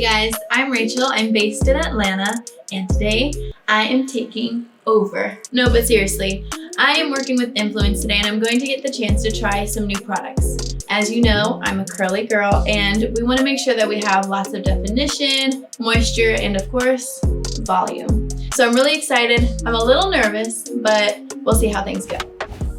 guys, I'm Rachel. I'm based in Atlanta, and today I am taking over. No, but seriously, I am working with Influance today, and I'm going to get the chance to try some new products. As you know, I'm a curly girl, and we want to make sure that we have lots of definition, moisture, and of course, volume. So I'm really excited. I'm a little nervous, but we'll see how things go.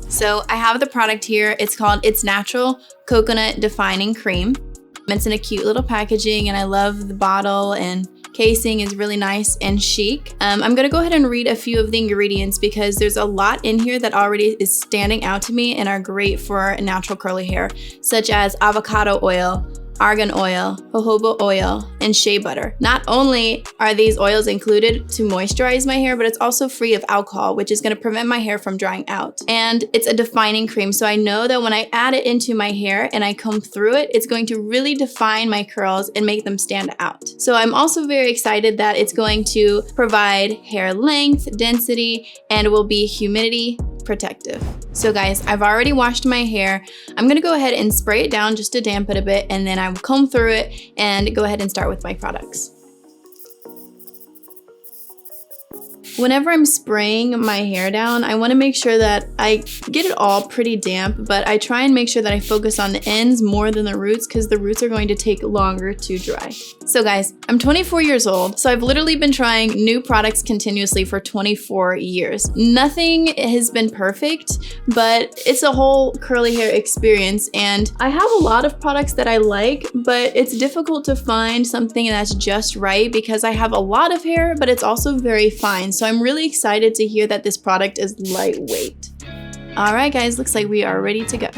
So I have the product here. It's called It's Natural Coconut Defining Cream. It's in a cute little packaging, and I love the bottle, and casing is really nice and chic. I'm gonna go ahead and read a few of the ingredients because there's a lot in here that already is standing out to me and are great for natural curly hair, such as avocado oil, argan oil, jojoba oil, and shea butter. Not only are these oils included to moisturize my hair, but it's also free of alcohol, which is going to prevent my hair from drying out. And it's a defining cream, so I know that when I add it into my hair and I comb through it, it's going to really define my curls and make them stand out. So I'm also very excited that it's going to provide hair length, density, and will be humidity protective. So guys, I've already washed my hair. I'm gonna go ahead and spray it down just to dampen it a bit, and then I will comb through it and go ahead and start with my products. Whenever I'm spraying my hair down, I want to make sure that I get it all pretty damp, but I try and make sure that I focus on the ends more than the roots because the roots are going to take longer to dry. So guys, I'm 24 years old, so I've literally been trying new products continuously for 24 years. Nothing has been perfect, but it's a whole curly hair experience, and I have a lot of products that I like, but it's difficult to find something that's just right because I have a lot of hair, but it's also very fine. So I'm really excited to hear that this product is lightweight. All right, guys, looks like we are ready to go.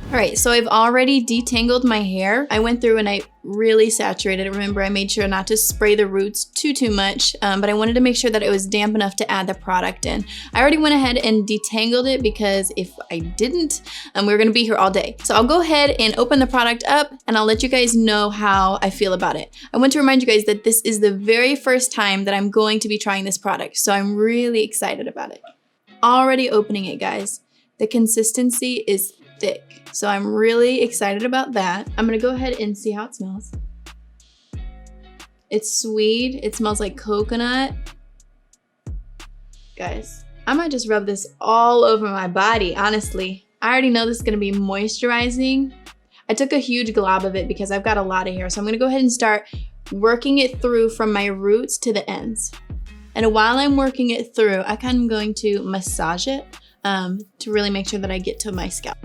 All right, so I've already detangled my hair. I went through and I really saturated it. Remember, I made sure not to spray the roots too much, but I wanted to make sure that it was damp enough to add the product in. I already went ahead and detangled it because if I didn't, we were gonna be here all day. So I'll go ahead and open the product up and I'll let you guys know how I feel about it. I want to remind you guys that this is the very first time that I'm going to be trying this product, so I'm really excited about it. Already opening it, guys. The consistency is thick. So I'm really excited about that. I'm gonna go ahead and see how it smells. It's sweet. It smells like coconut. Guys, I might just rub this all over my body, honestly. I already know this is gonna be moisturizing. I took a huge glob of it because I've got a lot of hair. So I'm gonna go ahead and start working it through from my roots to the ends. And while I'm working it through, I kind of going to massage it to really make sure that I get to my scalp.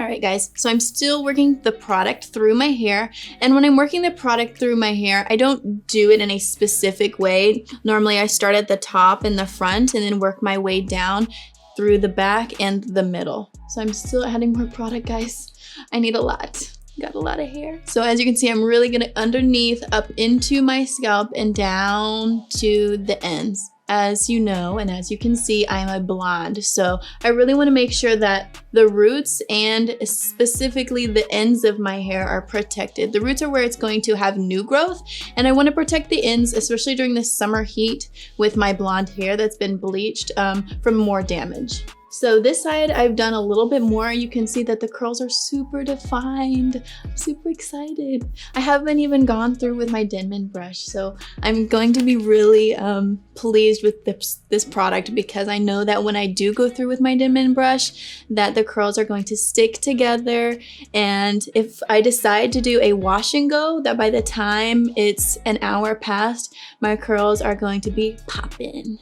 All right, guys, so I'm still working the product through my hair. And when I'm working the product through my hair, I don't do it in a specific way. Normally I start at the top and the front and then work my way down through the back and the middle. So I'm still adding more product, guys. I need a lot. Got a lot of hair. So as you can see, I'm really gonna underneath up into my scalp and down to the ends. As you know, and as you can see, I'm a blonde. So I really want to make sure that the roots and specifically the ends of my hair are protected. The roots are where it's going to have new growth, and I want to protect the ends, especially during the summer heat with my blonde hair that's been bleached, from more damage. So this side, I've done a little bit more. You can see that the curls are super defined. I'm super excited. I haven't even gone through with my Denman brush, so I'm going to be really pleased with this product because I know that when I do go through with my Denman brush, that the curls are going to stick together. And if I decide to do a wash and go, that by the time it's an hour past, my curls are going to be popping.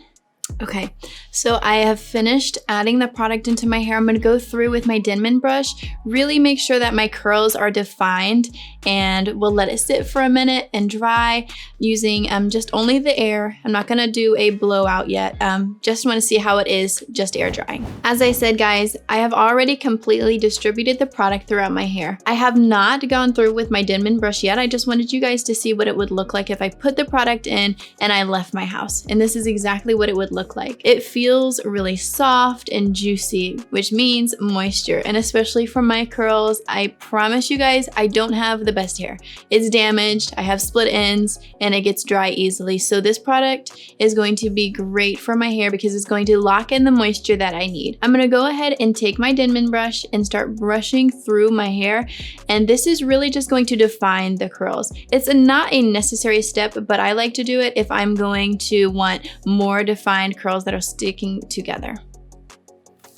Okay, so I have finished adding the product into my hair. I'm gonna go through with my Denman brush, really make sure that my curls are defined, and we'll let it sit for a minute and dry using just only the air. I'm not gonna do a blowout yet. Just wanna see how it is just air drying. As I said, guys, I have already completely distributed the product throughout my hair. I have not gone through with my Denman brush yet. I just wanted you guys to see what it would look like if I put the product in and I left my house. And this is exactly what it would look like. It feels feels really soft and juicy, which means moisture. And especially for my curls, I promise you guys, I don't have the best hair. It's damaged, I have split ends, and it gets dry easily. So this product is going to be great for my hair because it's going to lock in the moisture that I need. I'm gonna go ahead and take my Denman brush and start brushing through my hair. And this is really just going to define the curls. It's not a necessary step, but I like to do it if I'm going to want more defined curls that are sticking together.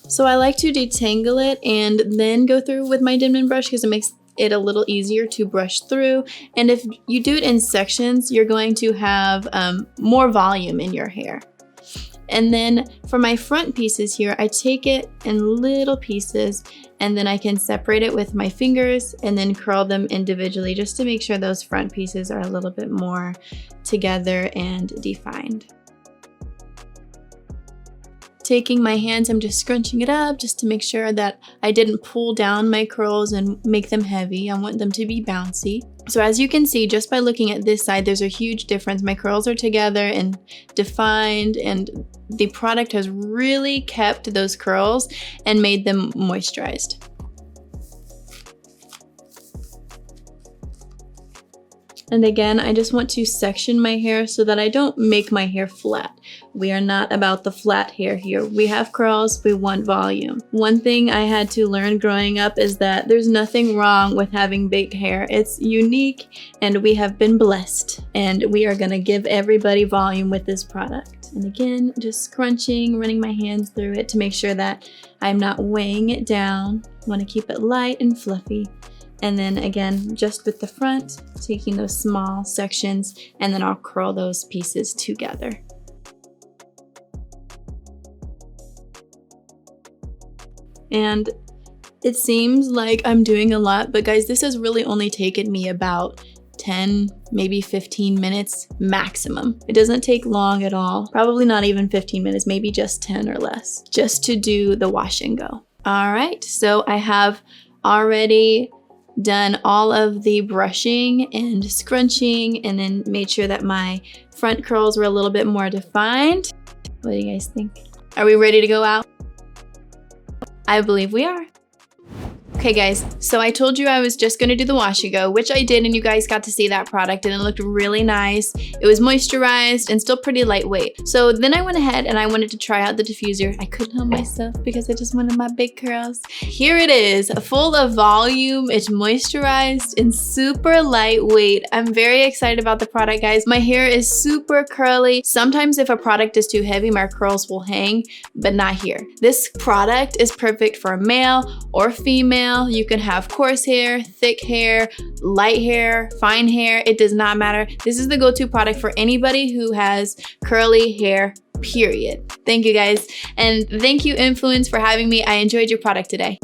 So I like to detangle it and then go through with my Denman brush because it makes it a little easier to brush through. And if you do it in sections, you're going to have more volume in your hair. And then for my front pieces here, I take it in little pieces and then I can separate it with my fingers and then curl them individually just to make sure those front pieces are a little bit more together and defined. Taking my hands, I'm just scrunching it up just to make sure that I didn't pull down my curls and make them heavy. I want them to be bouncy. So as you can see, just by looking at this side, there's a huge difference. My curls are together and defined, and the product has really kept those curls and made them moisturized. And again, I just want to section my hair so that I don't make my hair flat. We are not about the flat hair here. We have curls, we want volume. One thing I had to learn growing up is that there's nothing wrong with having big hair. It's unique and we have been blessed. And we are gonna give everybody volume with this product. And again, just scrunching, running my hands through it to make sure that I'm not weighing it down. I wanna keep it light and fluffy. And then again, just with the front, taking those small sections, and then I'll curl those pieces together. And it seems like I'm doing a lot, but guys, this has really only taken me about 10, maybe 15 minutes maximum. It doesn't take long at all. Probably not even 15 minutes, maybe just 10 or less, just to do the wash and go. All right, so I have already done all of the brushing and scrunching and then made sure that my front curls were a little bit more defined. What do you guys think? Are we ready to go out? I believe we are. Okay guys, so I told you I was just gonna do the wash and go, which I did, and you guys got to see that product and it looked really nice. It was moisturized and still pretty lightweight. So then I went ahead and I wanted to try out the diffuser. I couldn't help myself because I just wanted my big curls. Here it is, full of volume, it's moisturized and super lightweight. I'm very excited about the product, guys. My hair is super curly. Sometimes if a product is too heavy, my curls will hang, but not here. This product is perfect for male or female. You can have coarse hair, thick hair, light hair, fine hair. It does not matter. This is the go-to product for anybody who has curly hair, period. Thank you guys. And thank you, Influance, for having me. I enjoyed your product today.